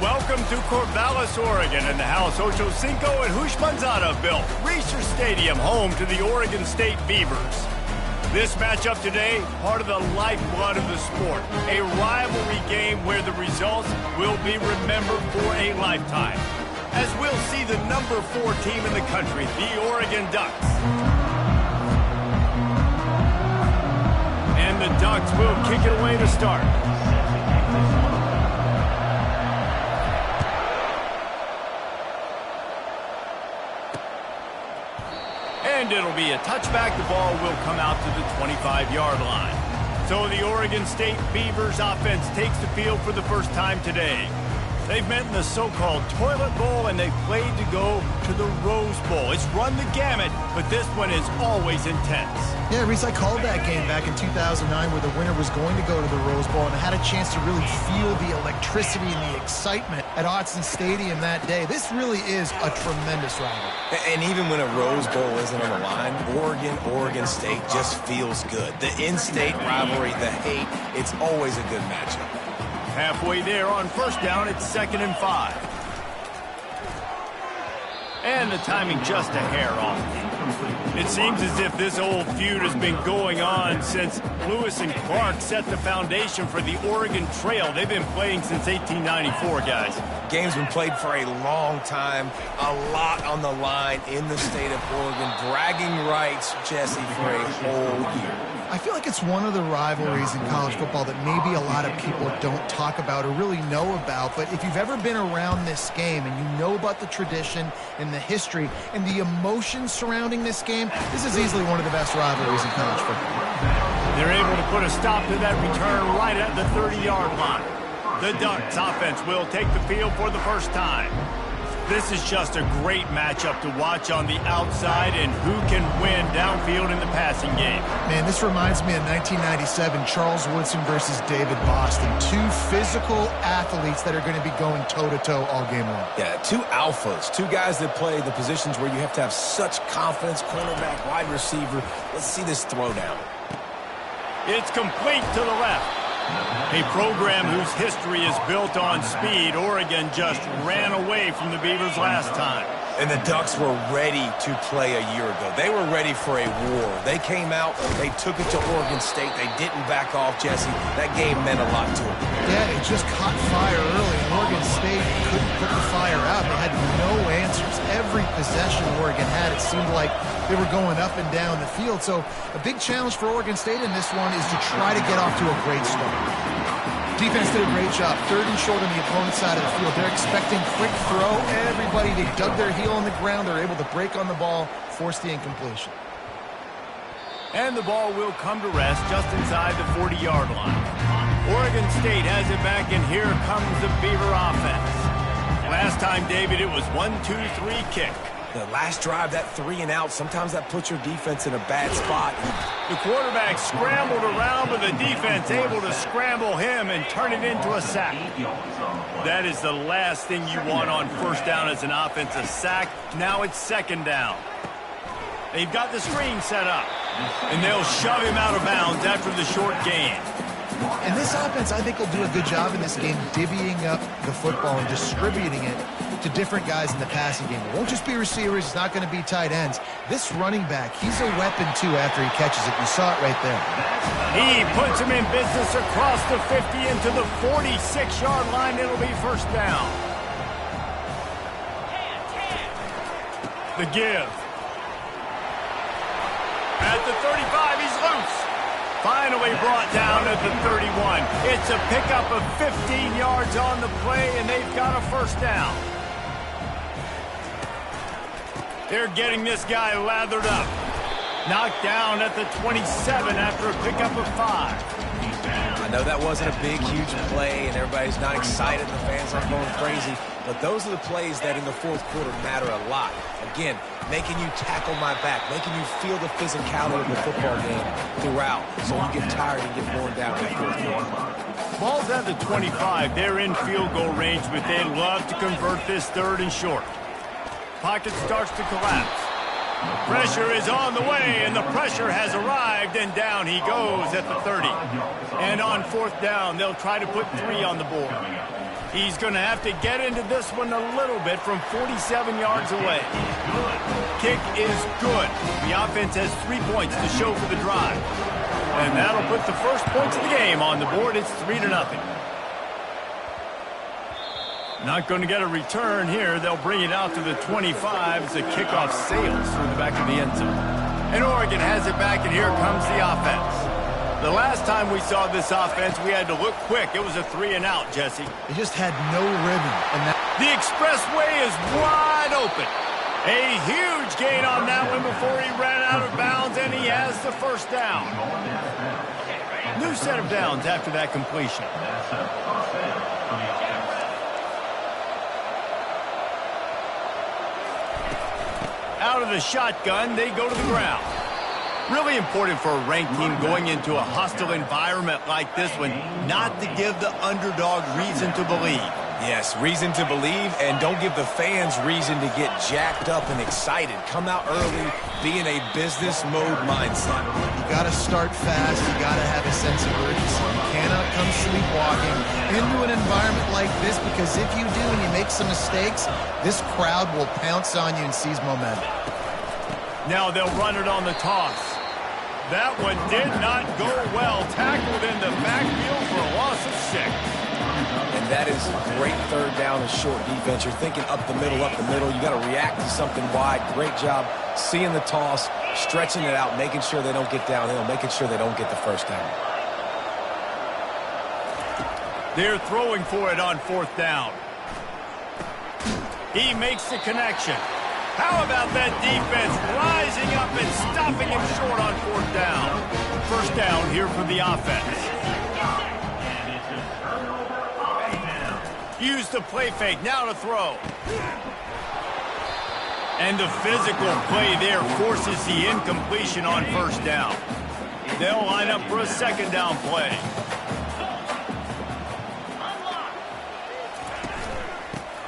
Welcome to Corvallis, Oregon, in the house Ocho Cinco and Hushmanzada built. Research Stadium, home to the Oregon State Beavers. This matchup today, part of the lifeblood of the sport. A rivalry game where the results will be remembered for a lifetime. As we'll see the number 4 team in the country, the Oregon Ducks. And the Ducks will kick it away to start. And it'll be a touchback. The ball will come out to the 25-yard line. So the Oregon State Beavers offense takes the field for the first time today. They've met in the so-called Toilet Bowl, and they've played to go to the Rose Bowl. It's run the gamut, but this one is always intense. Yeah, Reese, I called that game back in 2009 where the winner was going to go to the Rose Bowl, and I had a chance to really feel the electricity and the excitement at Autzen Stadium that day. This really is a tremendous rivalry. And even when a Rose Bowl isn't on the line, Oregon State just feels good. The in-state rivalry, the hate, it's always a good matchup. Halfway there on first down, it's 2nd and 5. And the timing just a hair off. It seems as if this old feud has been going on since Lewis and Clark set the foundation for the Oregon Trail. They've been playing since 1894, guys. Game's been played for a long time, a lot on the line in the state of Oregon. Bragging rights, Jesse, for a whole year. I feel like it's one of the rivalries in college football that maybe a lot of people don't talk about or really know about. But if you've ever been around this game and you know about the tradition and the history and the emotions surrounding this game, this is easily one of the best rivalries in college football. They're able to put a stop to that return right at the 30-yard line. The Ducks offense will take the field for the first time. This is just a great matchup to watch on the outside, and who can win downfield in the passing game. Man, this reminds me of 1997, Charles Woodson versus David Boston. 2 physical athletes that are going to be going toe-to-toe all game long. Yeah, 2 alphas, 2 guys that play the positions where you have to have such confidence, cornerback, wide receiver. Let's see this throwdown. It's complete to the left. A program whose history is built on speed. Oregon just ran away from the Beavers last time. And the Ducks were ready to play a year ago. They were ready for a war. They came out, they took it to Oregon State. They didn't back off, Jesse. That game meant a lot to them. Yeah, it just caught fire early. Oregon State couldn't put the fire out. They had no answers. Every possession Oregon had, it seemed like they were going up and down the field. So a big challenge for Oregon State in this one is to try to get off to a great start. Defense did a great job. 3rd and short on the opponent's side of the field. They're expecting quick throw. Everybody, they dug their heel on the ground. They're able to break on the ball, force the incompletion. And the ball will come to rest just inside the 40-yard line. Oregon State has it back, and here comes the Beaver offense. Last time, David, it was 1-2-3 kick. The last drive, that 3 and out, sometimes that puts your defense in a bad spot. The quarterback scrambled around, but the defense able to scramble him and turn it into a sack. That is the last thing you want on first down as an offensive sack. Now it's 2nd down. They've got the screen set up, and they'll shove him out of bounds after the short gain. And this offense, I think, will do a good job in this game divvying up the football and distributing it to different guys in the passing game. It won't just be receivers. It's not going to be tight ends. This running back, he's a weapon, too, after he catches it. You saw it right there. He puts him in business across the 50 into the 46-yard line. It'll be first down. The give. At the 35, he's loose. Finally brought down at the 31. It's a pickup of 15 yards on the play, and they've got a first down. They're getting this guy lathered up. Knocked down at the 27 after a pickup of 5. I know that wasn't a big, huge play, and everybody's not excited. The fans aren't going crazy. But those are the plays that in the 4th quarter matter a lot. Again, making you tackle my back, making you feel the physicality of the football game throughout, so you get tired and get worn down in the 4th quarter. Ball's at the 25. They're in field goal range, but they'd love to convert this 3rd and short. Pocket starts to collapse. Pressure is on the way, and the pressure has arrived, and down he goes at the 30. And on 4th down, they'll try to put 3 on the board. He's going to have to get into this one a little bit from 47 yards away. Kick is good. The offense has 3 points to show for the drive. And that'll put the first points of the game on the board. It's 3-0. Not going to get a return here. They'll bring it out to the 25 as the kickoff sails through the back of the end zone. And Oregon has it back, and here comes the offense. The last time we saw this offense, we had to look quick. It was a 3-and-out, Jesse. They just had no rhythm. And the expressway is wide open. A huge gain on that one before he ran out of bounds, and he has the first down. New set of downs after that completion. Out of the shotgun, they go to the ground. Really important for a ranked team going into a hostile environment like this one, not to give the underdog reason to believe. Yes, reason to believe, and don't give the fans reason to get jacked up and excited. Come out early, be in a business mode mindset. You got to start fast. You got to have a sense of urgency. You cannot come sleepwalking into an environment like this, because if you do and you make some mistakes, this crowd will pounce on you and seize momentum. Now they'll run it on the toss. That one did not go well. Tackled in the backfield for a loss of 6. And that is great third down and short defense. You're thinking up the middle. You got to react to something wide. Great job seeing the toss, stretching it out, making sure they don't get downhill, making sure they don't get the first down. They're throwing for it on 4th down. He makes the connection. How about that defense rising up and stopping him short on 4th down? First down here for the offense. Use the play fake, now to throw. And the physical play there forces the incompletion on 1st down. They'll line up for a 2nd down play.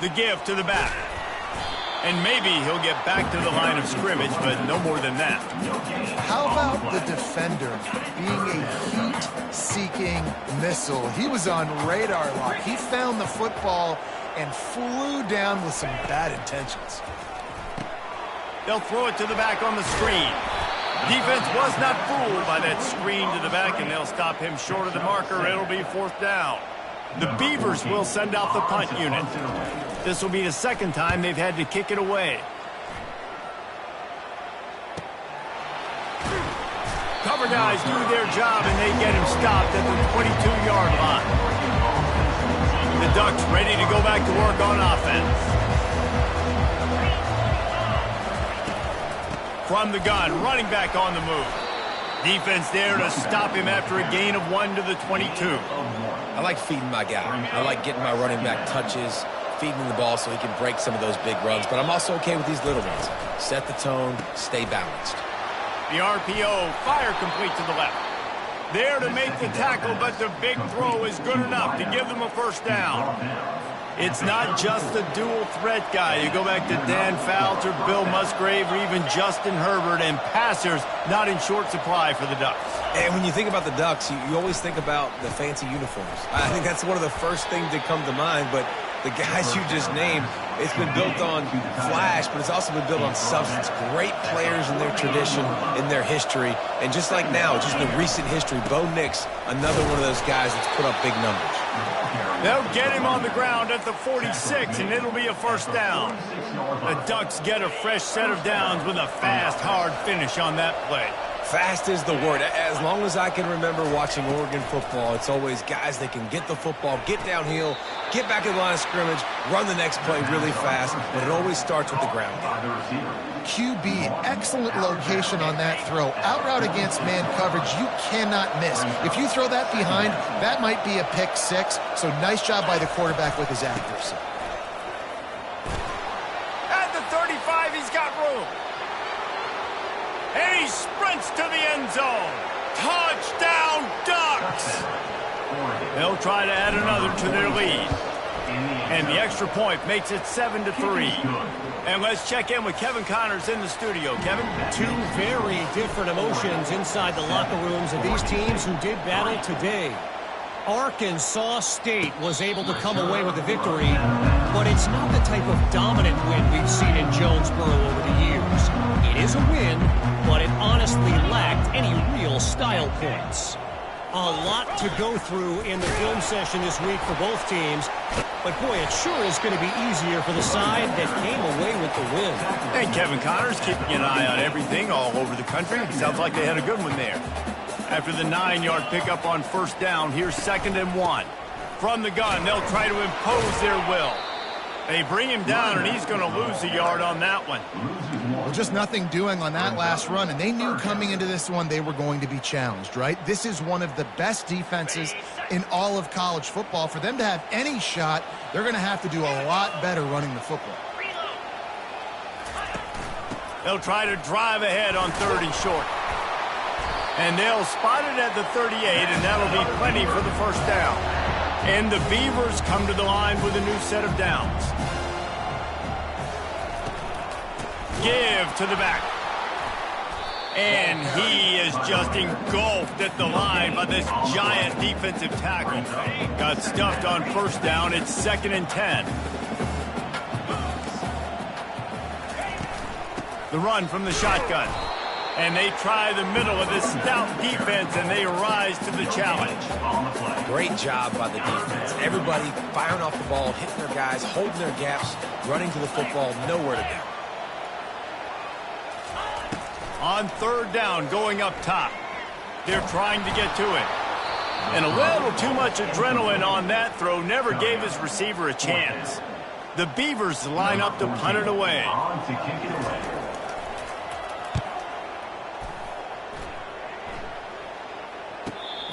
The give to the back. And maybe he'll get back to the line of scrimmage, but no more than that. How about the defender being a heat-seeking missile? He was on radar lock. He found the football and flew down with some bad intentions. They'll throw it to the back on the screen. Defense was not fooled by that screen to the back, and they'll stop him short of the marker. It'll be 4th down. The Beavers will send out the punt unit. This will be the 2nd time they've had to kick it away. Cover guys do their job, and they get him stopped at the 22-yard line. The Ducks ready to go back to work on offense. From the gun, running back on the move. Defense there to stop him after a gain of 1 to the 22. I like feeding my guy. I like getting my running back touches, feeding him the ball so he can break some of those big runs. But I'm also okay with these little ones. Set the tone, stay balanced. The RPO, fire complete to the left. There to make the tackle, but the big throw is good enough to give them a first down. It's not just the dual threat guy. You go back to Dan Fouts or Bill Musgrave or even Justin Herbert, and passers not in short supply for the Ducks. And when you think about the Ducks, you always think about the fancy uniforms. I think that's one of the first things that come to mind, but the guys you just named, it's been built on flash, but it's also been built on substance. Great players in their tradition, in their history, and just like now, just in recent history, Bo Nix, another one of those guys that's put up big numbers. They'll get him on the ground at the 46, and it'll be a first down. The Ducks get a fresh set of downs with a fast, hard finish on that play. Fast is the word. As long as I can remember watching Oregon football, it's always guys that can get the football, get downhill, get back in the line of scrimmage, run the next play really fast, but it always starts with the ground game. QB, excellent location on that throw. Out route against man coverage, you cannot miss. If you throw that behind, that might be a pick 6, so nice job by the quarterback with his accuracy. At the 35, he's got room. And he sprints to the end zone. Touchdown, Ducks! They'll try to add another to their lead. And the extra point makes it 7-3. And let's check in with Kevin Connors in the studio. Kevin? Two very different emotions inside the locker rooms of these teams who did battle today. Arkansas State was able to come away with the victory, but it's not the type of dominant win we've seen in Jonesboro over the years. It is a win, but it honestly lacked any real style points. A lot to go through in the film session this week for both teams, but boy, it sure is going to be easier for the side that came away with the win. And Kevin Connors keeping an eye on everything all over the country. Sounds like they had a good one there. After the 9-yard pickup on first down, here's 2nd and 1. From the gun, they'll try to impose their will. They bring him down, and he's going to lose a yard on that one. Well, just nothing doing on that last run, and they knew coming into this one they were going to be challenged, right? This is one of the best defenses in all of college football. For them to have any shot, they're going to have to do a lot better running the football. They'll try to drive ahead on 3rd and short. And they'll spot it at the 38, and that'll be plenty for the first down. And the Beavers come to the line with a new set of downs. Give to the back. And he is just engulfed at the line by this giant defensive tackle. Got stuffed on first down. It's 2nd and 10. The run from the shotgun. And they try the middle of this stout defense, and they rise to the challenge. Great job by the defense. Everybody firing off the ball, hitting their guys, holding their gaps, running to the football, nowhere to go. On 3rd down, going up top. They're trying to get to it. And a little too much adrenaline on that throw never gave his receiver a chance. The Beavers line up to punt it away.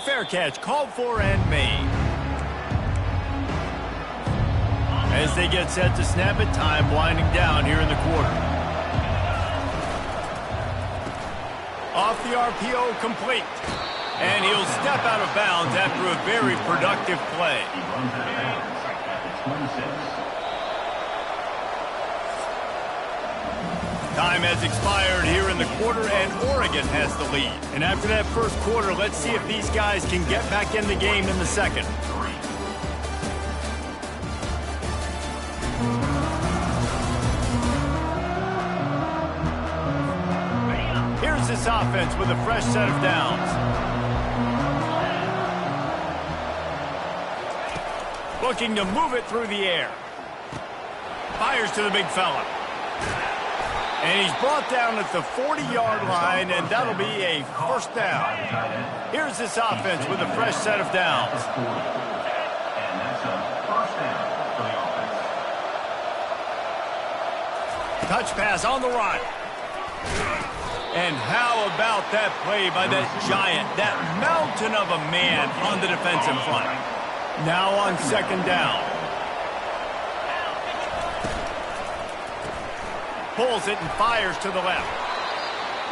Fair catch called for and made. As they get set to snap it, time winding down here in the quarter. Off the RPO, complete. And he'll step out of bounds after a very productive play. Time has expired here in the quarter, and Oregon has the lead. And after that first quarter, let's see if these guys can get back in the game in the second. Here's this offense with a fresh set of downs. Looking to move it through the air. Fires to the big fella. And he's brought down at the 40-yard line, and that'll be a first down. Here's this offense with a fresh set of downs. Touch pass on the run. And how about that play by that giant, that mountain of a man on the defensive front? Now on 2nd down. Pulls it and fires to the left.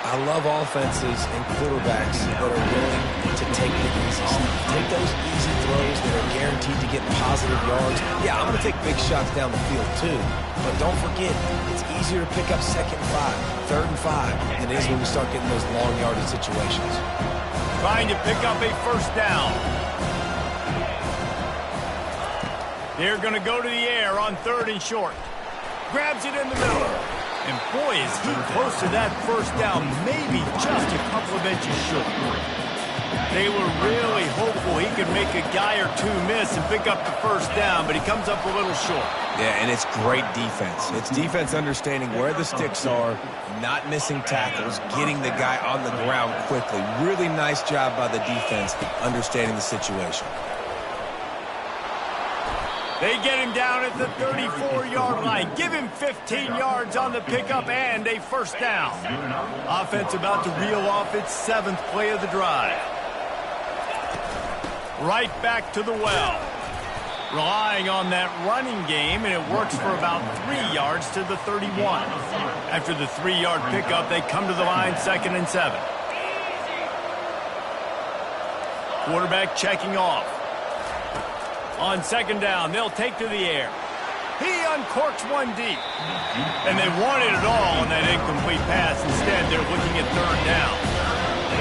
I love offenses and quarterbacks that are willing to take the easy stuff. Take those easy throws that are guaranteed to get positive yards. Yeah, I'm going to take big shots down the field too. But don't forget, it's easier to pick up 2nd and 5, 3rd and 5 than it is when we start getting those long yardage situations. Trying to pick up a first down. They're going to go to the air on 3rd and short. Grabs it in the middle. And boy, is he close to that first down, maybe just a couple of inches short. They were really hopeful he could make a guy or two miss and pick up the first down, but he comes up a little short. Yeah, and it's great defense. It's defense understanding where the sticks are, not missing tackles, getting the guy on the ground quickly. Really nice job by the defense understanding the situation. They get him down at the 34-yard line. Give him 15 yards on the pickup and a first down. Offense about to reel off its 7th play of the drive. Right back to the well. Relying on that running game, and it works for about 3 yards to the 31. After the 3-yard pickup, they come to the line 2nd and 7. Quarterback checking off. On 2nd down, they'll take to the air. He uncorks one deep. And they wanted it all on that incomplete pass. Instead, they're looking at 3rd down.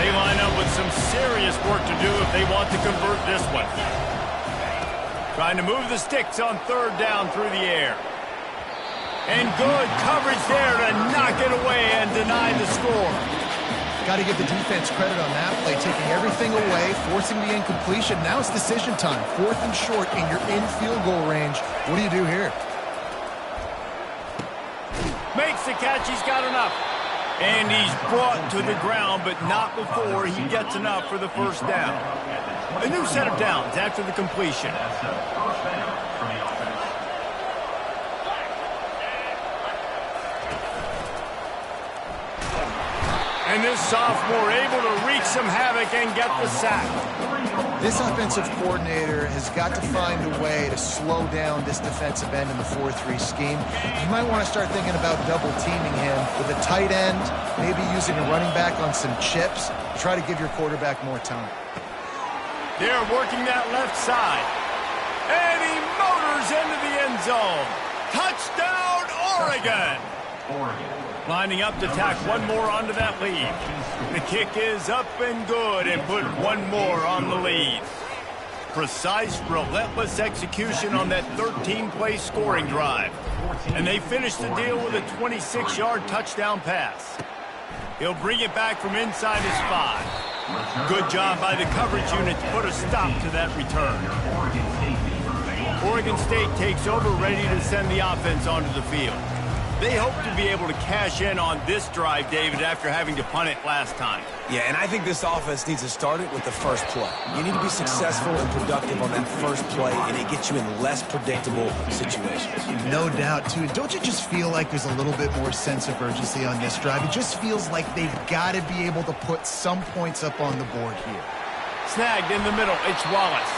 They line up with some serious work to do if they want to convert this one. Trying to move the sticks on third down through the air. And good coverage there to knock it away and deny the score. Got to give the defense credit on that play, taking everything away, forcing the incompletion. Now it's decision time. 4th and short, and you're in field goal range. What do you do here? Makes the catch. He's got enough. And he's brought to the ground, but not before he gets enough for the first down. A new set of downs after the completion. And this sophomore able to wreak some havoc and get the sack. This offensive coordinator has got to find a way to slow down this defensive end in the 4-3 scheme. You might want to start thinking about double teaming him with a tight end, maybe using a running back on some chips. Try to give your quarterback more time. They're working that left side. And he motors into the end zone. Touchdown, Oregon! Lining up to tack one more onto that lead. The kick is up and good and put one more on the lead. Precise, relentless execution on that 13-play scoring drive. And they finish the deal with a 26-yard touchdown pass. He'll bring it back from inside his 5. Good job by the coverage unit to put a stop to that return. Oregon State takes over, ready to send the offense onto the field. They hope to be able to cash in on this drive, David, after having to punt it last time. Yeah, and I think this offense needs to start it with the first play. You need to be successful and productive on that first play, and it gets you in less predictable situations. No doubt, too. Don't you just feel like there's a little bit more sense of urgency on this drive? It just feels like they've got to be able to put some points up on the board here. Snagged in the middle, it's Wallace.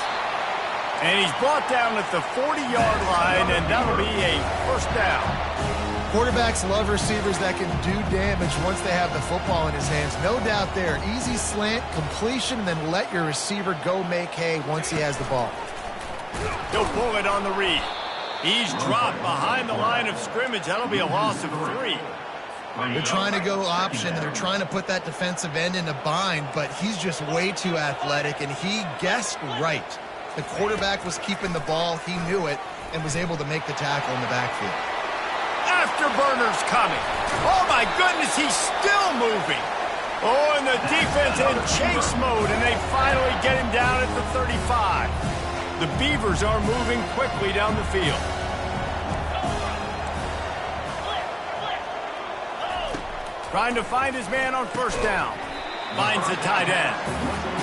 And he's brought down at the 40-yard line, and that'll be a first down. Quarterbacks love receivers that can do damage once they have the football in his hands. No doubt there. Easy slant, completion, and then let your receiver go make hay once he has the ball. He'll pull it on the read. He's dropped behind the line of scrimmage. That'll be a loss of 3. They're trying to go option, and they're trying to put that defensive end in a bind, but he's just way too athletic, and he guessed right. The quarterback was keeping the ball. He knew it and was able to make the tackle in the backfield. Afterburner's coming. Oh, my goodness, he's still moving. Oh, and the defense in chase mode, and they finally get him down at the 35. The Beavers are moving quickly down the field. Trying to find his man on first down. Finds the tight end.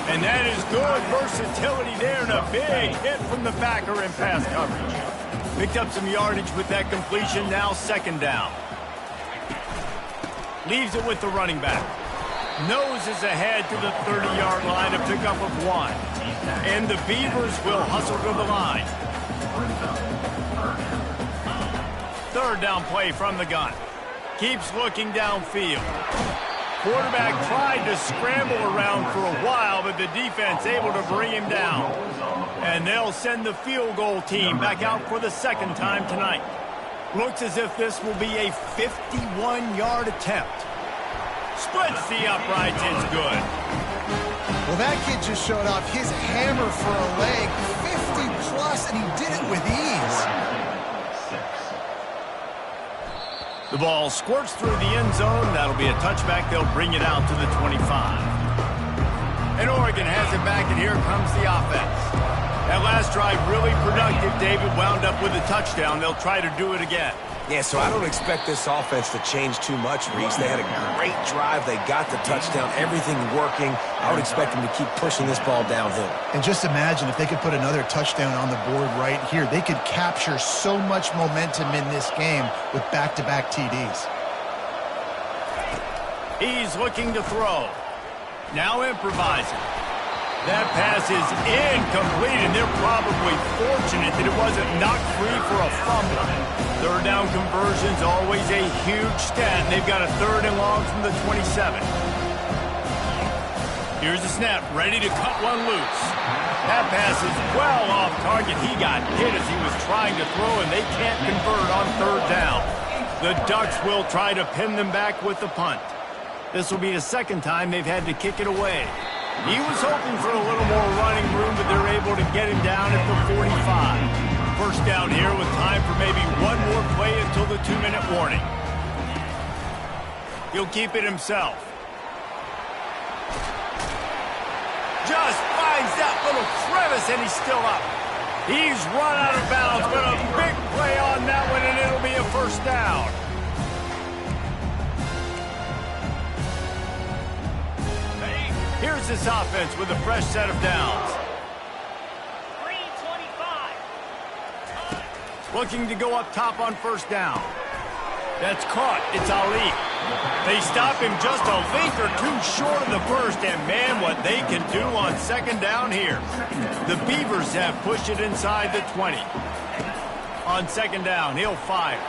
And that is good versatility there, and a big hit from the backer in pass coverage. Picked up some yardage with that completion, now second down. Leaves it with the running back. Noses ahead to the 30-yard line, a pickup of 1. And the Beavers will hustle to the line. Third down play from the gun. Keeps looking downfield. Quarterback tried to scramble around for a while, but the defense able to bring him down. And they'll send the field goal team back out for the second time tonight. Looks as if this will be a 51-yard attempt. Splits the uprights, it's good. Well, that kid just showed off his hammer for a leg, 50-plus, and he did it with ease. The ball squirts through the end zone. That'll be a touchback. They'll bring it out to the 25. And Oregon has it back, and here comes the offense. That last drive really productive. David wound up with a touchdown. They'll try to do it again. Yeah, so I don't expect this offense to change too much, Reese. They had a great drive. They got the touchdown. Everything working. I would expect them to keep pushing this ball downhill. And just imagine if they could put another touchdown on the board right here. They could capture so much momentum in this game with back-to-back TDs. He's looking to throw. Now improvising. That pass is incomplete, and they're probably fortunate that it wasn't knocked free for a fumble. Third down conversion's always a huge stat, and they've got a third and long from the 27. Here's the snap, ready to cut one loose. That pass is well off target. He got hit as he was trying to throw, and they can't convert on third down. The Ducks will try to pin them back with the punt. This will be the second time they've had to kick it away. He was hoping for a little more running room, but they're able to get him down at the 45. First down here with time for maybe one more play until the 2-minute warning. He'll keep it himself. Just finds that little crevice, and he's still up. He's run out of bounds, but a big play on that one, and it'll be a first down. Here's this offense with a fresh set of downs. 3:25. Looking to go up top on first down. That's caught. It's Ali. They stop him just a link or two short of the first, and man, what they can do on second down here. The Beavers have pushed it inside the 20. On second down, he'll fire.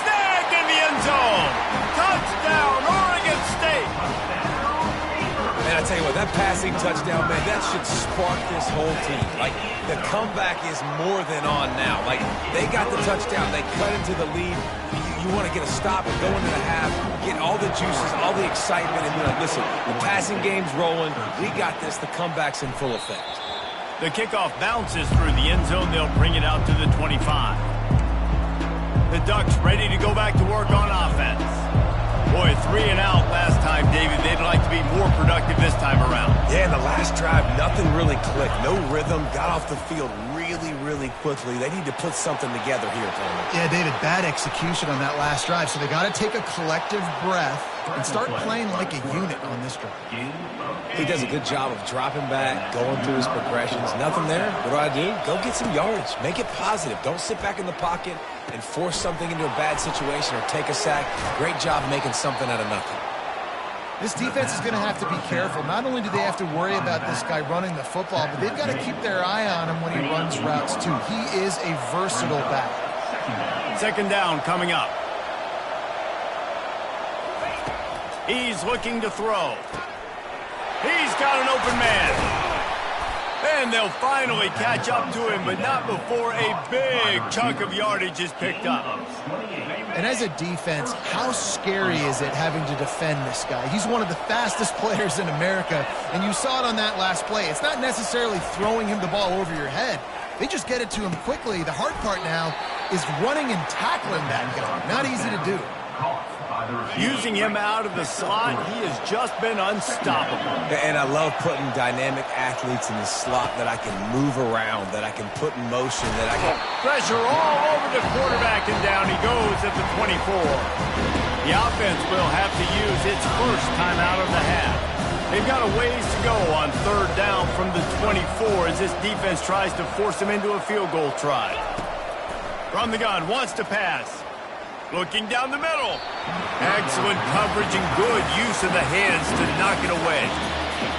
Snagged in the end zone. Touchdown, Oregon State. Man, I tell you what, that passing touchdown, man, that should spark this whole team. Like, the comeback is more than on now. Like, they got the touchdown. They cut into the lead. You want to get a stop and go into the half, get all the juices, all the excitement, and be like, listen, the passing game's rolling. We got this. The comeback's in full effect. The kickoff bounces through the end zone. They'll bring it out to the 25. The Ducks ready to go back to work on offense. Boy, 3 and out last time, David. They'd like to be more productive this time around. Yeah, in the last drive, nothing really clicked. No rhythm. Got off the field really quickly. They need to put something together here, Tony. Yeah, David, bad execution on that last drive. So they got to take a collective breath and start playing like a unit on this drive. He does a good job of dropping back, going through his progressions. Nothing there. What do? Go get some yardage. Make it positive. Don't sit back in the pocket and force something into a bad situation or take a sack. Great job making something out of nothing. This defense is going to have to be careful. Not only do they have to worry about this guy running the football, but they've got to keep their eye on him when he runs routes, too. He is a versatile back. Second down coming up. He's looking to throw. He's got an open man. And they'll finally catch up to him, but not before a big chunk of yardage is picked up. And as a defense, how scary is it having to defend this guy? He's one of the fastest players in America, and you saw it on that last play. It's not necessarily throwing him the ball over your head. They just get it to him quickly. The hard part now is running and tackling that guy. Not easy to do. Using him out of the slot, he has just been unstoppable. And I love putting dynamic athletes in the slot that I can move around, that I can put in motion, that I can... Pressure all over the quarterback, and down he goes at the 24. The offense will have to use its first time out of the half. They've got a ways to go on third down from the 24 as this defense tries to force him into a field goal try. From the gun, wants to pass. Looking down the middle. Excellent coverage and good use of the hands to knock it away.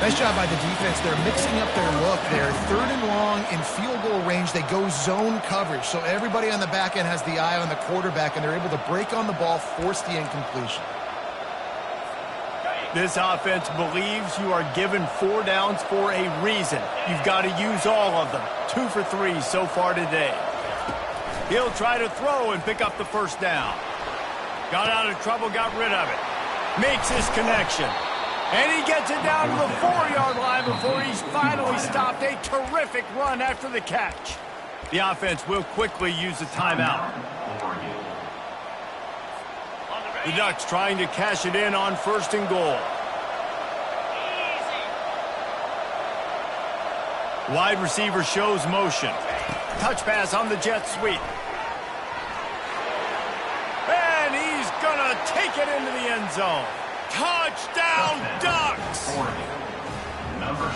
Nice job by the defense. They're mixing up their look. They're third and long in field goal range. They go zone coverage. So everybody on the back end has the eye on the quarterback, and they're able to break on the ball, force the incompletion. This offense believes you are given 4 downs for a reason. You've got to use all of them. 2 for 3 so far today. He'll try to throw and pick up the first down. Got out of trouble, got rid of it. Makes his connection. And he gets it down to the 4-yard line before he's finally stopped. A terrific run after the catch. The offense will quickly use a timeout. The Ducks trying to cash it in on first and goal. Wide receiver shows motion. Touch pass on the jet sweep. And he's going to take it into the end zone. Touchdown, Ducks!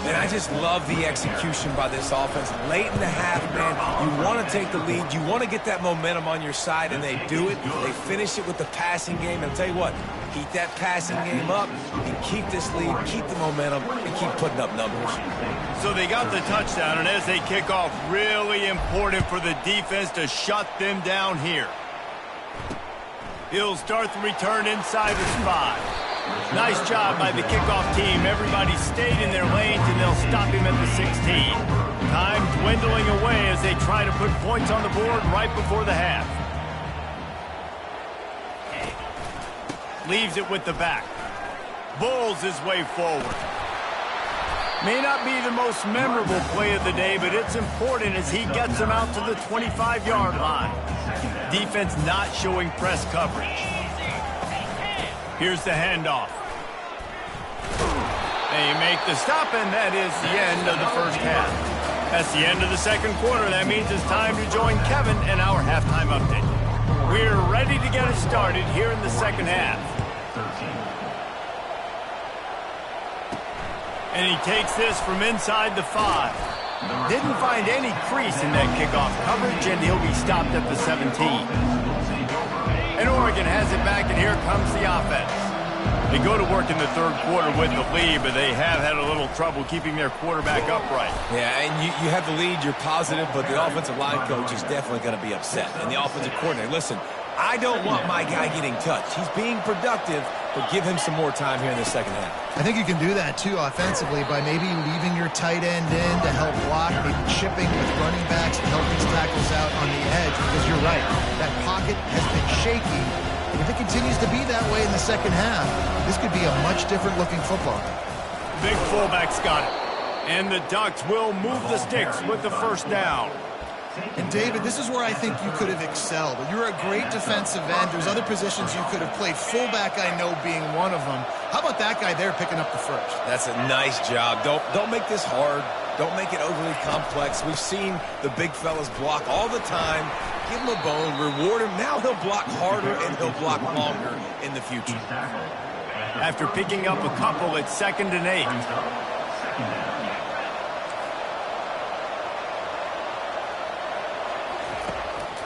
And I just love the execution by this offense. Late in the half, man, you want to take the lead. You want to get that momentum on your side, and they do it. They finish it with the passing game. And I'll tell you what, keep that passing game up and keep this lead, keep the momentum, and keep putting up numbers. So they got the touchdown, and as they kick off, really important for the defense to shut them down here. He'll start the return inside the spot. Nice job by the kickoff team. Everybody stayed in their lanes, and they'll stop him at the 16. Time dwindling away as they try to put points on the board right before the half. Leaves it with the back. Bulls his way forward. May not be the most memorable play of the day, but it's important as he gets them out to the 25-yard line. Defense not showing press coverage. Here's the handoff. They make the stop, and that is the end of the first half. That's the end of the second quarter. That means it's time to join Kevin and our halftime update. We're ready to get it started here in the second half. And he takes this from inside the 5. Didn't find any crease in that kickoff coverage, and he'll be stopped at the 17. And Oregon has it back, and here comes the offense. They go to work in the third quarter with the lead, but they have had a little trouble keeping their quarterback upright. Yeah, and you have the lead, you're positive, but the offensive line coach is definitely going to be upset. And the offensive coordinator, listen, I don't want my guy getting touched. He's being productive, but give him some more time here in the second half. I think you can do that, too, offensively, by maybe leaving your tight end in to help block, maybe chipping with running backs to help these tackles out on the edge, because you're right, that pocket has been shaky. If it continues to be that way in the second half, this could be a much different-looking football. Big fullback's got it. And the Ducks will move the sticks with the first down. And, David, this is where I think you could have excelled. You're a great defensive end. There's other positions you could have played. Fullback, I know, being one of them. How about that guy there picking up the first? That's a nice job. Don't make this hard. Don't make it overly complex. We've seen the big fellas block all the time. Give him a bone, reward him. Now he'll block harder and he'll block longer in the future. After picking up a couple, it's 2nd and 8.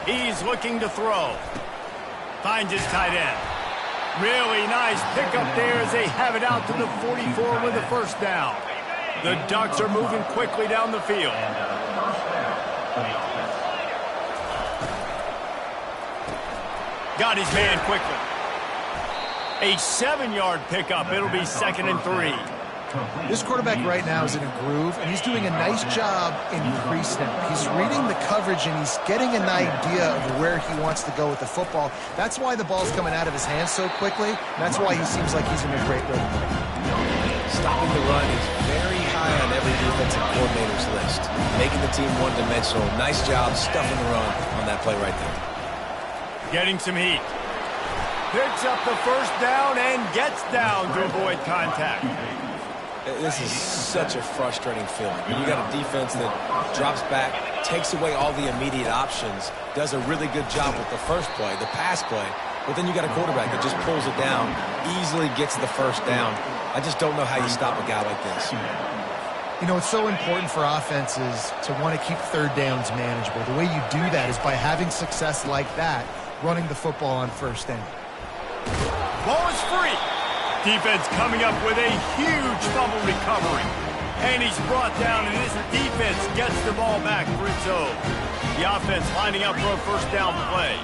He's looking to throw. Finds his tight end. Really nice pickup there as they have it out to the 44 with the first down. The Ducks are moving quickly down the field. Got his man quickly. A 7-yard pickup. It'll be 2nd and 3. This quarterback right now is in a groove, and he's doing a nice job increasing. He's reading the coverage, and he's getting an idea of where he wants to go with the football. That's why the ball's coming out of his hands so quickly. That's why he seems like he's in a great rhythm. Stopping the run is very high on every defensive coordinator's list. Making the team one-dimensional. Nice job stuffing the run on that play right there. Getting some heat. Picks up the first down and gets down to avoid contact. This is such a frustrating feeling. When you got a defense that drops back, takes away all the immediate options, does a really good job with the first play, the pass play, but then you got a quarterback that just pulls it down, easily gets the first down. I just don't know how you stop a guy like this. You know, it's so important for offenses to want to keep third downs manageable. The way you do that is by having success like that, running the football on first down. Ball is free. Defense coming up with a huge fumble recovery. And he's brought down, and this defense gets the ball back for its own. The offense lining up for a first down play.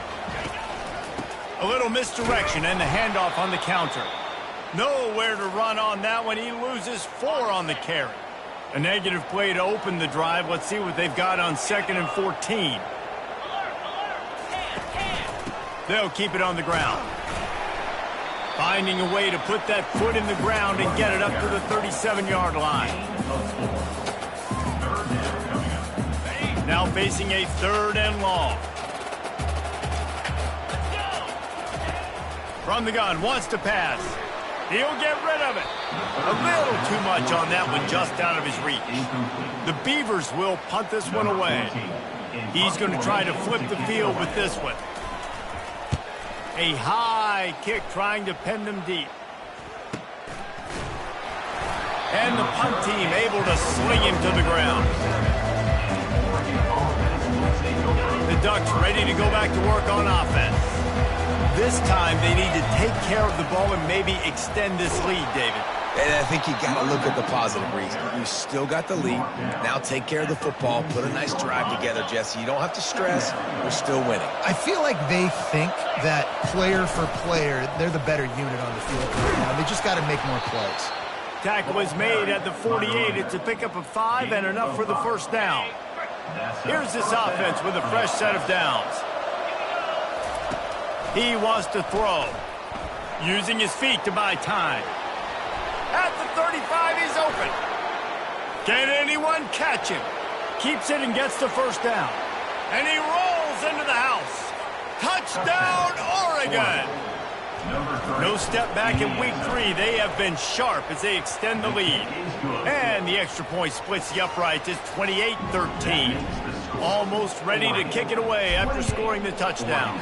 A little misdirection and the handoff on the counter. Nowhere to run on that one. He loses 4 on the carry. A negative play to open the drive. Let's see what they've got on 2nd and 14. They'll keep it on the ground. Finding a way to put that foot in the ground and get it up to the 37-yard line. Now facing a 3rd and long. From the gun, wants to pass. He'll get rid of it. A little too much on that one, just out of his reach. The Beavers will punt this one away. He's going to try to flip the field with this one. A high kick trying to pin them deep. And the punt team able to sling him to the ground. The Ducks ready to go back to work on offense. This time they need to take care of the ball and maybe extend this lead, David. And I think you got to look at the positive reason. You still got the lead. Now take care of the football. Put a nice drive together, Jesse. You don't have to stress. We're still winning. I feel like they think that player for player, they're the better unit on the field right now. They just got to make more plays. Tackle is made at the 48. It's a pickup of 5 and enough for the first down. Here's this offense with a fresh set of downs. He wants to throw. Using his feet to buy time. At the 35, he's open. Can anyone catch him? Keeps it and gets the first down. And he rolls into the house. Touchdown, Oregon! No step back in week 3. They have been sharp as they extend the lead. And the extra point splits the uprights. It's 28-13. Almost ready to kick it away after scoring the touchdown.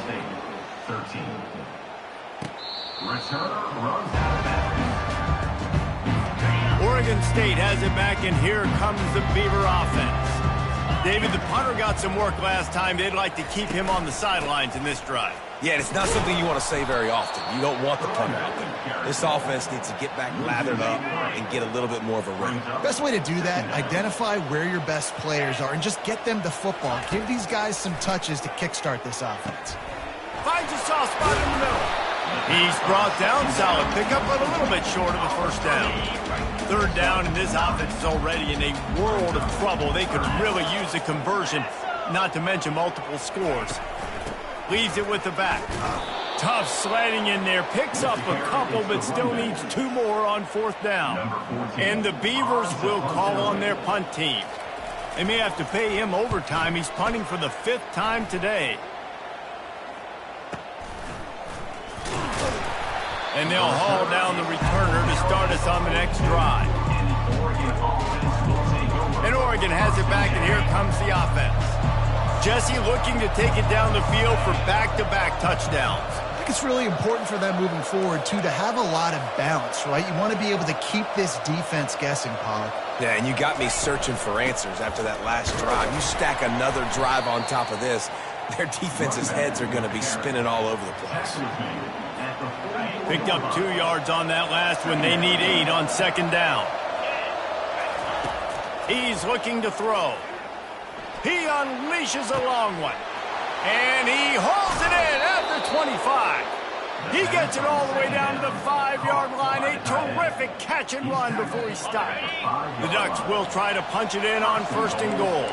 Oregon State has it back, and here comes the Beaver offense. David, the punter got some work last time. They'd like to keep him on the sidelines in this drive. Yeah, it's not something you want to say very often. You don't want the punter out there. This offense needs to get back lathered up and get a little bit more of a rhythm. Best way to do that, identify where your best players are and just get them the football. Give these guys some touches to kickstart this offense. Finds a soft spot in the middle. He's brought down. Solid pickup, but a little bit short of the first down. Third down, and this offense is already in a world of trouble. They could really use a conversion, not to mention multiple scores. Leaves it with the back. Tough sledding in there. Picks up a couple, but still needs 2 more on fourth down. And the Beavers will call on their punt team. They may have to pay him overtime. He's punting for the 5th time today. And they'll haul down the returner to start us on the next drive. And Oregon has it back, and here comes the offense. Jesse looking to take it down the field for back-to-back touchdowns. I think it's really important for them moving forward, too, to have a lot of balance, right? You want to be able to keep this defense guessing, Pollock. Yeah, and you got me searching for answers after that last drive. You stack another drive on top of this, their defense's heads are going to be spinning all over the place. Picked up 2 yards on that last one. They need 8 on second down. He's looking to throw. He unleashes a long one. And he hauls it in at the 25. He gets it all the way down to the 5-yard line. A terrific catch and run before he stopped. The Ducks will try to punch it in on 1st and goal.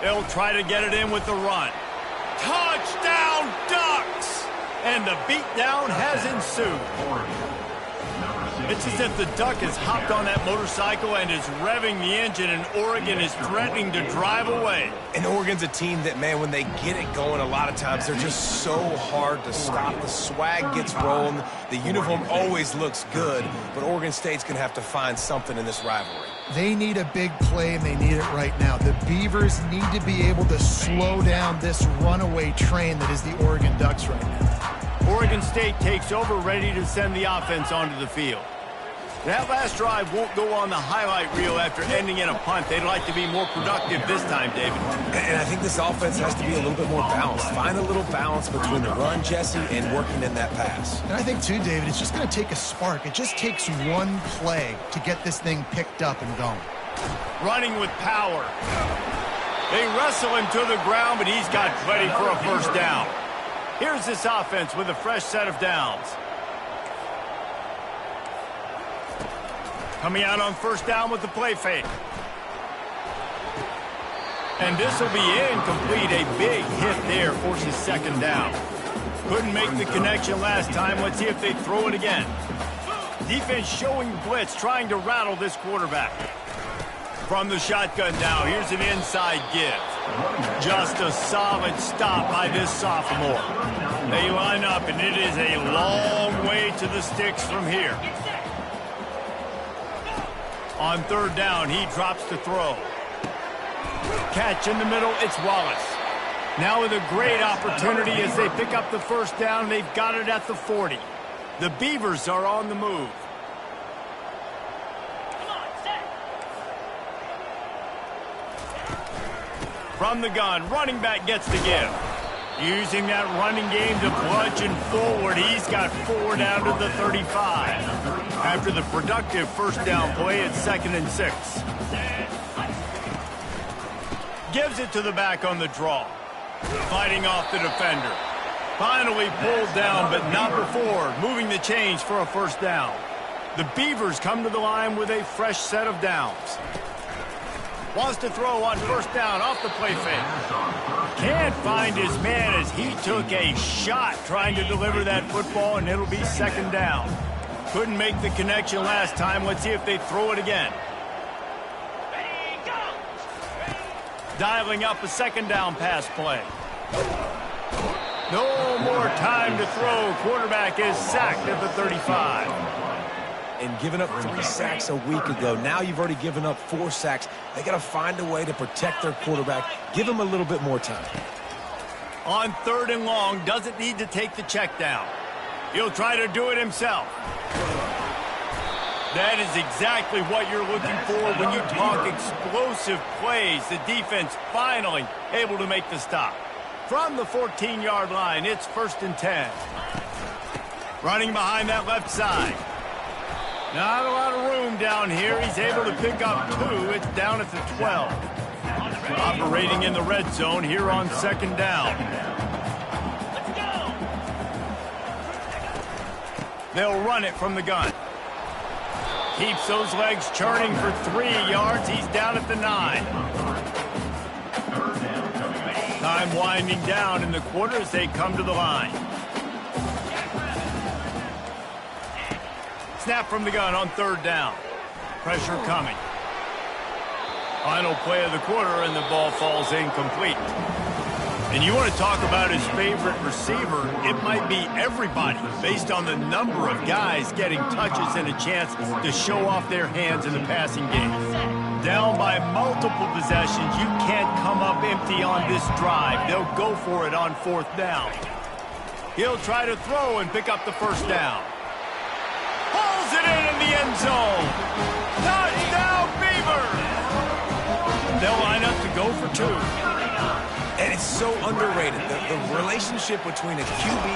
They'll try to get it in with the run. Touchdown, Ducks! And the beatdown has ensued. It's as if the Duck has hopped on that motorcycle and is revving the engine, and Oregon is threatening to drive away. And Oregon's a team that, man, when they get it going, a lot of times they're just so hard to stop. The swag gets rolling. The uniform always looks good, but Oregon State's going to have to find something in this rivalry. They need a big play, and they need it right now. The Beavers need to be able to slow down this runaway train that is the Oregon Ducks right now. Oregon State takes over, ready to send the offense onto the field. That last drive won't go on the highlight reel after ending in a punt. They'd like to be more productive this time, David. And I think this offense has to be a little bit more balanced. Find a little balance between the run, Jesse, and working in that pass. And I think, too, David, it's just going to take a spark. It just takes one play to get this thing picked up and going. Running with power. They wrestle him to the ground, but he's got plenty for a first down. Here's this offense with a fresh set of downs. Coming out on first down with the play fake. And this will be incomplete. A big hit there forces second down. Couldn't make the connection last time. Let's see if they throw it again. Defense showing blitz, trying to rattle this quarterback. From the shotgun now, here's an inside give. Just a solid stop by this sophomore. They line up, and it is a long way to the sticks from here. On third down, he drops to throw. Catch in the middle, it's Wallace. Now with a great opportunity as they pick up the first down. They've got it at the 40. The Beavers are on the move. From the gun, running back gets the give. Using that running game to bludgeon forward. He's got 4 down to the 35. After the productive first down play, it's 2nd and 6. Gives it to the back on the draw. Fighting off the defender. Finally pulled down, but not before. Moving the chains for a first down. The Beavers come to the line with a fresh set of downs. Wants to throw on first down off the play fake. Can't find his man as he took a shot trying to deliver that football, and it'll be second down. Couldn't make the connection last time. Let's see if they throw it again. Dialing up a second down pass play. No more time to throw. Quarterback is sacked at the 35. And giving up 3 sacks a week ago. Now you've already given up 4 sacks. They got to find a way to protect their quarterback. Give him a little bit more time. On 3rd and long, doesn't need to take the check down. He'll try to do it himself. That is exactly what you're looking for when you talk explosive plays. The defense finally able to make the stop. From the 14-yard line, it's 1st and 10. Running behind that left side. Not a lot of room down here. He's able to pick up 2. It's down at the 12. Operating in the red zone here on 2nd down. They'll run it from the gun. Keeps those legs churning for 3 yards. He's down at the 9. Time winding down in the quarter as they come to the line. Snap from the gun on 3rd down. Pressure coming. Final play of the quarter, and the ball falls incomplete. And you want to talk about his favorite receiver, it might be everybody based on the number of guys getting touches and a chance to show off their hands in the passing game. Down by multiple possessions, you can't come up empty on this drive. They'll go for it on 4th down. He'll try to throw and pick up the 1st down. Pulls it in the end zone. Touchdown, Beavers! They'll line up to go for 2. And it's so underrated, the relationship between a QB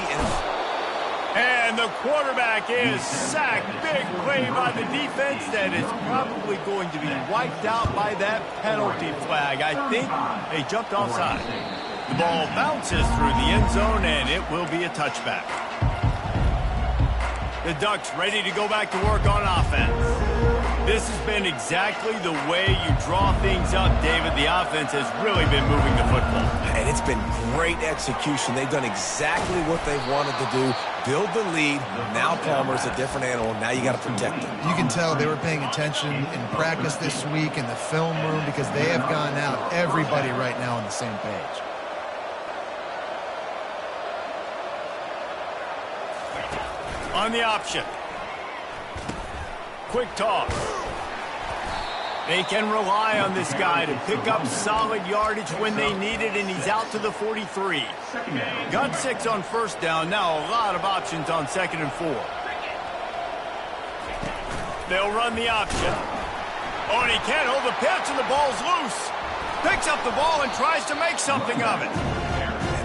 and the quarterback is sacked. Big play by the defense that is probably going to be wiped out by that penalty flag. I think they jumped offside. The ball bounces through the end zone, and it will be a touchback. The Ducks ready to go back to work on offense. This has been exactly the way you draw things up, David. The offense has really been moving the football. And it's been great execution. They've done exactly what they've wanted to do. Build the lead. Now Palmer's a different animal. Now you got to protect him. You can tell they were paying attention in practice this week in the film room because they have gone out, everybody right now on the same page. On the option. Quick toss. They can rely on this guy to pick up solid yardage when they need it, and he's out to the 43. Got 6 on 1st down. Now a lot of options on 2nd and 4. They'll run the option. Oh, and he can't hold the pitch, and the ball's loose. Picks up the ball and tries to make something of it.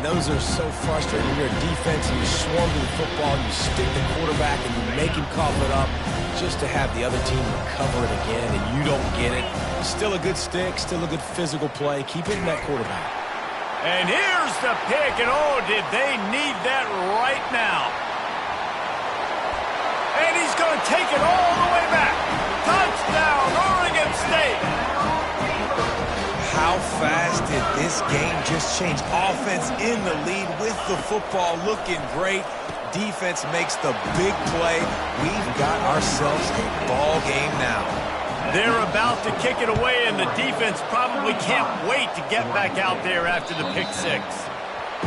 And those are so frustrating. You're a defense and you swarm to the football, you stick the quarterback and you make him cough it up just to have the other team recover it again and you don't get it. Still a good stick, still a good physical play. Keep hitting that quarterback. And here's the pick, and oh, did they need that right now. And he's going to take it all the way back. Touchdown, Oregon State. How fast did this game just change? Offense in the lead with the football, looking great. Defense makes the big play. We've got ourselves a ball game now. They're about to kick it away, and the defense probably can't wait to get back out there after the pick 6.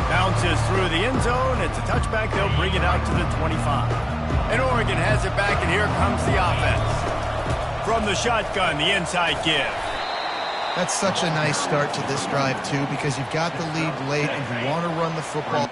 Bounces through the end zone. It's a touchback. They'll bring it out to the 25. And Oregon has it back, and here comes the offense. From the shotgun, the inside give. That's such a nice start to this drive, too, because you've got the lead late and you want to run the football.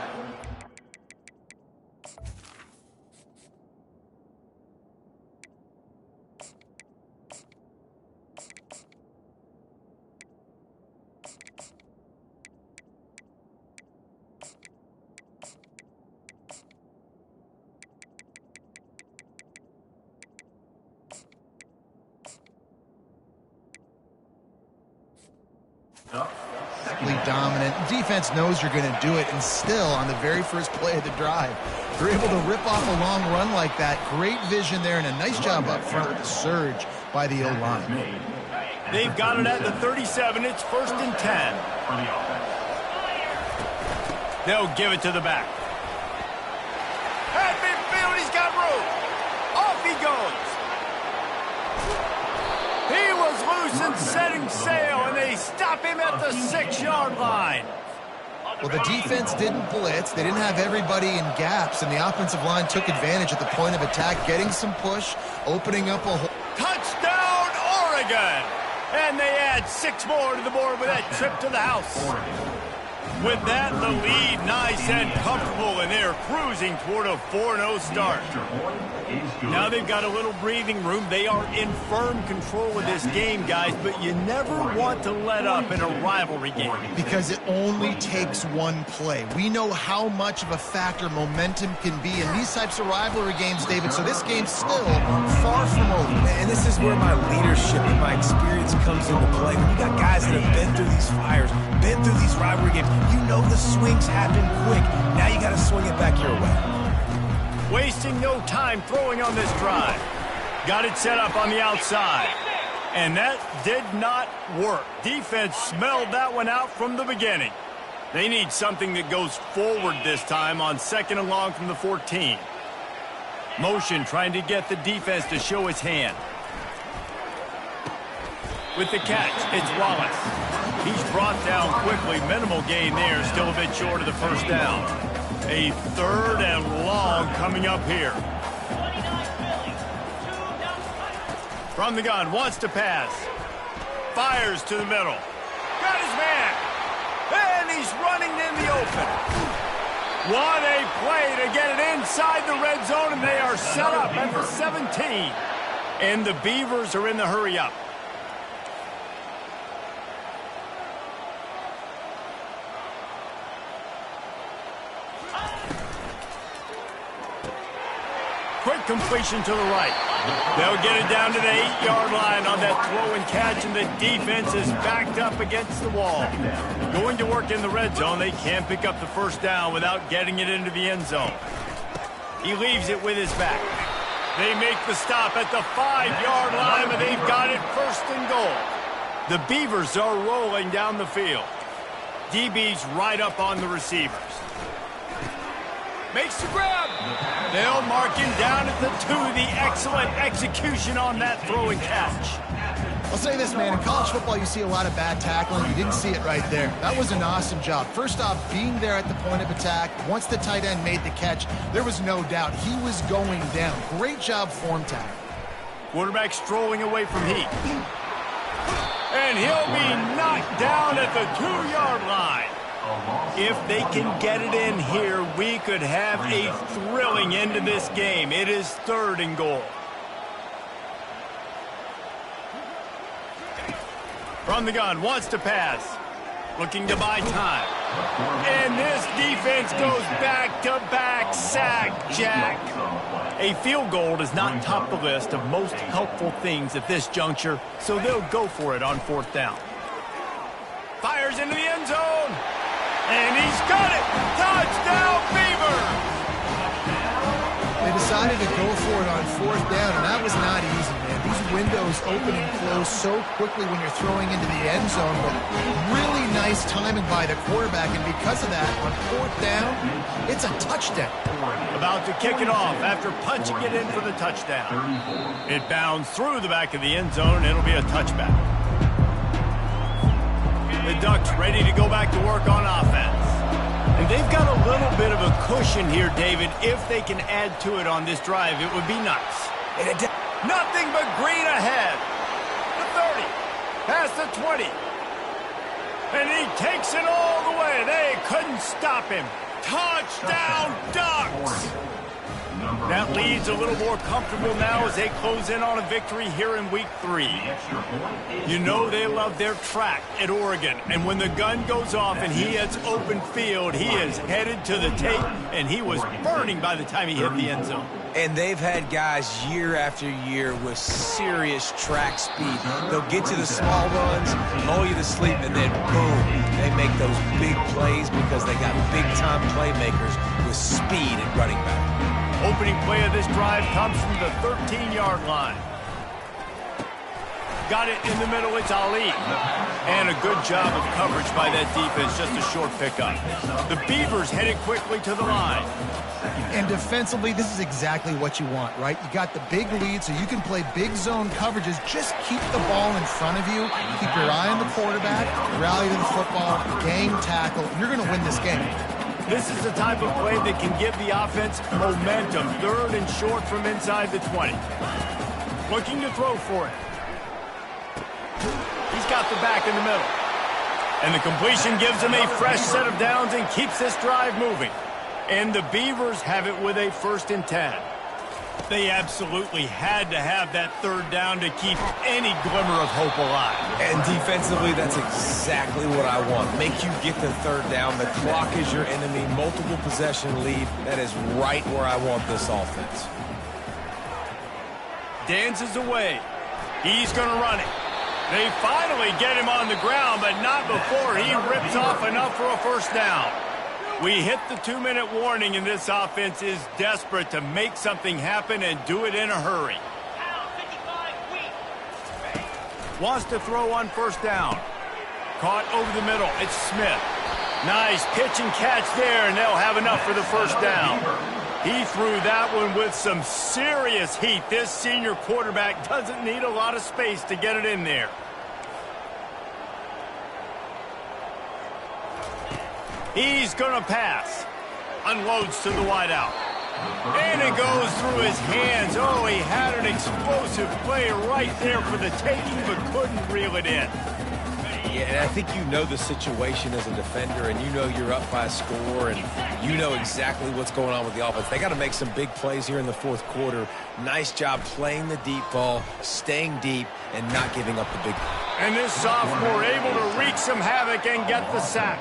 Dominant. Defense knows you're going to do it, and still, on the very first play of the drive, they're able to rip off a long run like that. Great vision there, and a nice job up front with the surge by the O-line. They've got it at the 37. It's 1st and 10. They'll give it to the back. At midfield, he's got room. Off Off he goes. He was loose and setting sail, and they stop him at the 6-yard line. Well, the defense didn't blitz. They didn't have everybody in gaps, and the offensive line took advantage at the point of attack, getting some push, opening up a hole. Touchdown, Oregon! And they add 6 more to the board with that trip to the house. With that, the lead nice and comfortable, and they're cruising toward a 4-0 start. Now they've got a little breathing room. They are in firm control of this game, guys, but you never want to let up in a rivalry game. Because it only takes one play. We know how much of a factor momentum can be in these types of rivalry games, David, so this game's still far from over. And this is where my leadership and my experience comes into play. When you got guys that have been through these fires, been through these rivalry games, you know the swings happen quick. Now you got to swing it back your way. Wasting no time throwing on this drive. Got it set up on the outside. And that did not work. Defense smelled that one out from the beginning. They need something that goes forward this time on 2nd and long from the 14. Motion trying to get the defense to show his hand. With the catch, it's Wallace. He's brought down quickly. Minimal gain there, still a bit short of the first down. A 3rd and long coming up here. From the gun, wants to pass. Fires to the middle. Got his man. And he's running in the open. What a play to get it inside the red zone, and they are set up at the 17. And the Beavers are in the hurry-up. Quick completion to the right. They'll get it down to the 8-yard line on that throw and catch, and the defense is backed up against the wall. Going to work in the red zone. They can't pick up the first down without getting it into the end zone. He leaves it with his back. They make the stop at the 5-yard line, but they've got it 1st and goal. The Beavers are rolling down the field. DB's right up on the receivers. Makes the grab. They'll mark him down at the 2. The excellent execution on that throw and catch. I'll say this, man. In college football, you see a lot of bad tackling. You didn't see it right there. That was an awesome job. First off, being there at the point of attack. Once the tight end made the catch, there was no doubt he was going down. Great job form tackle. Quarterback strolling away from heat. And he'll be knocked down at the 2-yard line. If they can get it in here, we could have a thrilling end to this game. It is 3rd and goal. From the gun, wants to pass. Looking to buy time. And this defense goes back-to-back sack, Jack. A field goal does not top the list of most helpful things at this juncture, so they'll go for it on 4th down. Fires into the end zone. And he's got it! Touchdown, Beavers! They decided to go for it on 4th down, and that was not easy, man. These windows open and close so quickly when you're throwing into the end zone, but really nice timing by the quarterback, and because of that, on 4th down, it's a touchdown. About to kick it off after punching it in for the touchdown. It bounds through the back of the end zone, and it'll be a touchback. The Ducks ready to go back to work on offense. And they've got a little bit of a cushion here, David. If they can add to it on this drive, it would be nice. Nothing but green ahead. The 30. Past the 20. And he takes it all the way. They couldn't stop him. Touchdown, Ducks! That lead's a little more comfortable now as they close in on a victory here in Week 3. You know they love their track at Oregon, and when the gun goes off and he hits open field, he is headed to the tape, and he was burning by the time he hit the end zone. And they've had guys year after year with serious track speed. They'll get you the small runs, lull you to sleep, and then boom, they make those big plays because they got big-time playmakers with speed at running back. Opening play of this drive comes from the 13-yard line. Got it in the middle, it's Ali. And a good job of coverage by that defense, just a short pickup. The Beavers headed quickly to the line. And defensively, this is exactly what you want, right? You got the big lead, so you can play big zone coverages. Just keep the ball in front of you. Keep your eye on the quarterback, rally to the football, gang tackle. You're going to win this game. This is the type of play that can give the offense momentum. 3rd and short from inside the 20. Looking to throw for it. He's got the back in the middle. And the completion gives him a fresh set of downs and keeps this drive moving. And the Beavers have it with a 1st and 10. They absolutely had to have that 3rd down to keep any glimmer of hope alive. And defensively, that's exactly what I want. Make you get the 3rd down. The clock is your enemy. Multiple possession lead. That is right where I want this offense. Dances away. He's going to run it. They finally get him on the ground, but not before he rips off enough for a 1st down. We hit the 2-minute warning, and this offense is desperate to make something happen and do it in a hurry. Wants to throw on 1st down. Caught over the middle. It's Smith. Nice pitch and catch there, and they'll have enough for the 1st down. He threw that one with some serious heat. This senior quarterback doesn't need a lot of space to get it in there. He's going to pass. Unloads to the wideout. And it goes through his hands. Oh, he had an explosive play right there for the taking, but couldn't reel it in. Yeah, and I think you know the situation as a defender, and you know you're up by a score, and you know exactly what's going on with the offense. They got to make some big plays here in the 4th quarter. Nice job playing the deep ball, staying deep, and not giving up the big play. And this sophomore able to wreak some havoc and get the sack.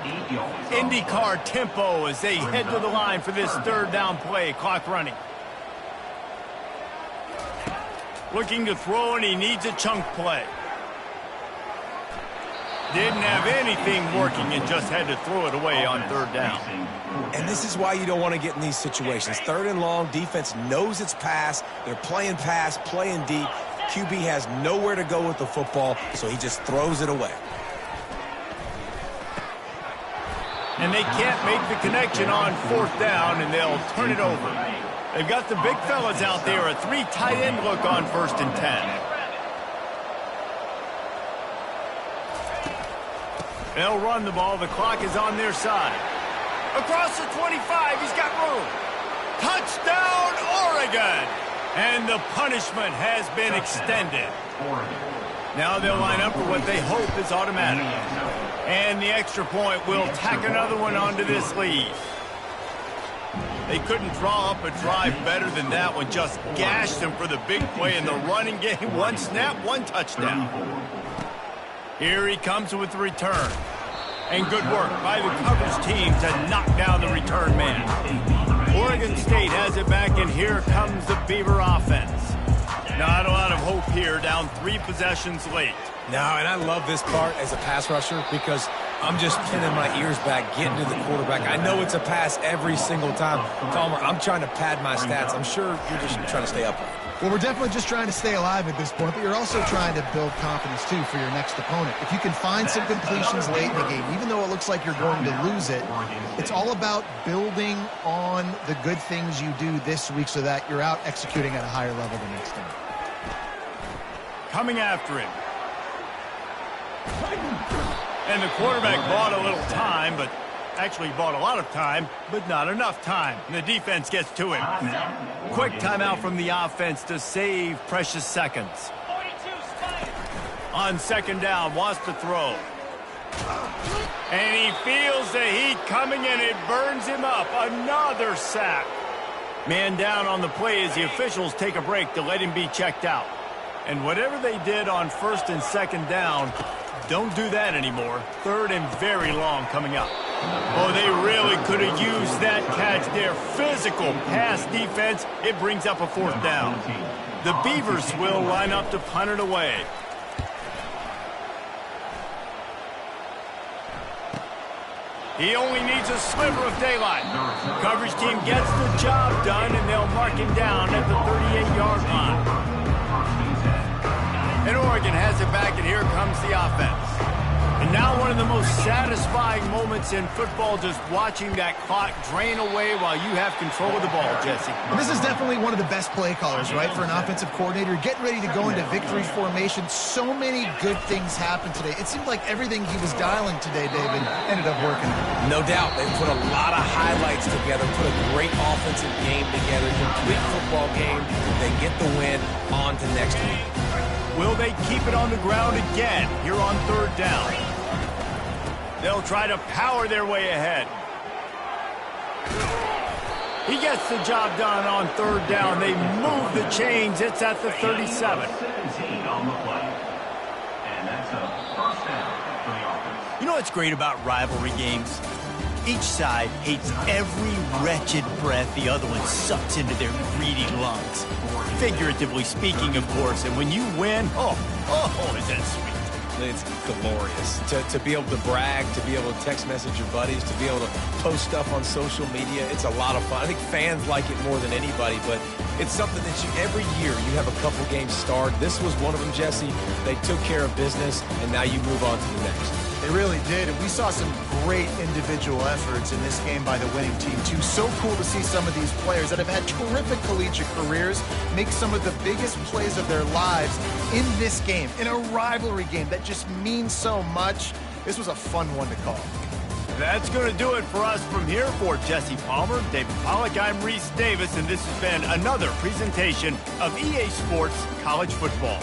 IndyCar tempo as they head to the line for this 3rd down play. Clock running. Looking to throw, and he needs a chunk play. Didn't have anything working and just had to throw it away on 3rd down. And this is why you don't want to get in these situations. 3rd and long, defense knows it's pass. They're playing pass, playing deep. QB has nowhere to go with the football, so he just throws it away. And they can't make the connection on 4th down, and they'll turn it over. They've got the big fellas out there, a 3 tight end look on 1st and 10. They'll run the ball. The clock is on their side. Across the 25, he's got room. Touchdown, Oregon! And the punishment has been extended. Now they'll line up for what they hope is automatic. And the extra point will tack another one onto this lead. They couldn't draw up a drive better than that one. Just gashed them for the big play in the running game. 1 snap, 1 touchdown. Here he comes with the return. And good work by the coverage team to knock down the return man. Oregon State has it back, and here comes the Beaver offense. Not a lot of hope here, down 3 possessions late. No, and I love this part as a pass rusher because I'm just pinning my ears back, getting to the quarterback. I know it's a pass every single time. Palmer, I'm trying to pad my stats. I'm sure you're just trying to stay up. Well, we're definitely just trying to stay alive at this point, but you're also trying to build confidence, too, for your next opponent. If you can find some completions late in the game, even though it looks like you're going to lose it, it's all about building on the good things you do this week so that you're out executing at a higher level the next time. Coming after him. And the quarterback bought a little time, but actually bought a lot of time, but not enough time. And the defense gets to him. Quick timeout from the offense to save precious seconds. On 2nd down, wants to throw. And he feels the heat coming, and it burns him up. Another sack. Man down on the play as the officials take a break to let him be checked out. And whatever they did on 1st and 2nd down, don't do that anymore. 3rd and very long coming up. Oh, they really could have used that catch there. Physical pass defense. It brings up a 4th down. The Beavers will line up to punt it away. He only needs a sliver of daylight. Coverage team gets the job done, and they'll mark him down at the 38-yard line. And Oregon Oregon has it back, and here comes the offense. And now one of the most satisfying moments in football, just watching that clock drain away while you have control of the ball, Jesse. This is definitely one of the best play callers, right, for an offensive coordinator. Getting ready to go into victory formation. So many good things happened today. It seemed like everything he was dialing today, David, ended up working. No doubt. They put a lot of highlights together, put a great offensive game together, complete football game. They get the win. On to next week. Will they keep it on the ground again here on third down? They'll try to power their way ahead. He gets the job done on third down. They move the chains. It's at the 37. You know what's great about rivalry games? Each side hates every wretched breath the other one sucks into their greedy lungs. Figuratively speaking, of course, and when you win, oh, is that sweet. It's glorious. To be able to brag, to be able to text message your buddies, to be able to post stuff on social media, it's a lot of fun. I think fans like it more than anybody, but it's something that every year you have a couple games start. This was one of them, Jesse. They took care of business, and now you move on to the next. They really did, and we saw some great individual efforts in this game by the winning team, too. So cool to see some of these players that have had terrific collegiate careers make some of the biggest plays of their lives in this game, in a rivalry game that just means so much. This was a fun one to call. That's going to do it for us from here. For Jesse Palmer, David Pollack, I'm Reese Davis, and this has been another presentation of EA Sports College Football.